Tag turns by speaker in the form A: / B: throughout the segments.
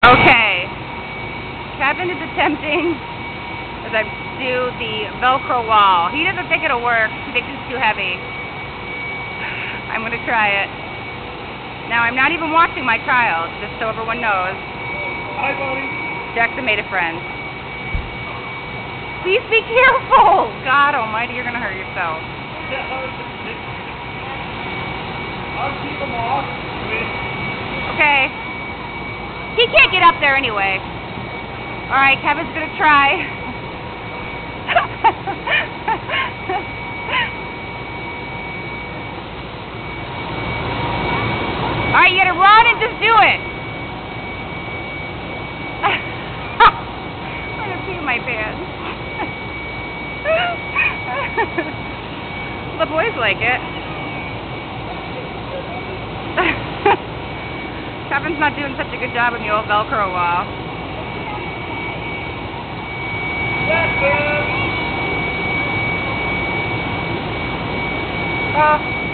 A: Okay, Kevin is attempting to do the Velcro wall. He doesn't think it'll work. He thinks it's too heavy. I'm going to try it. Now, I'm not even watching my child, just so everyone knows.
B: Hi, buddy.
A: Jackson made a friend. Please be careful! God almighty, you're going to hurt yourself.
B: I'll keep them off.
A: Okay. He can't get up there anyway. Alright, Kevin's gonna try. Alright, you gotta run and just do it. I'm gonna pee my pants. The boys like it. Kevin's not doing such a good job on the old Velcro wall.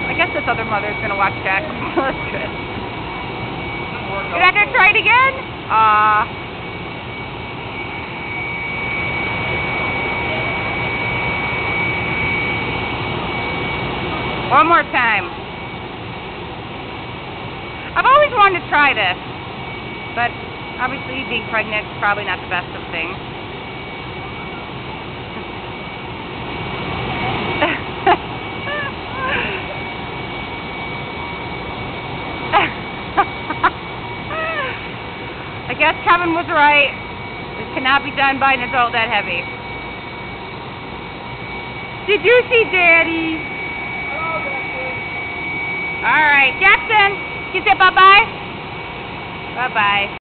A: I guess this other mother's gonna watch Jack. That's good. You have to try it again? One more time. I've always wanted to try this, but obviously being pregnant is probably not the best of things. I guess Kevin was right. This cannot be done by an adult that heavy. Did you see Daddy? All right, Jackson. You say bye-bye? Bye-bye.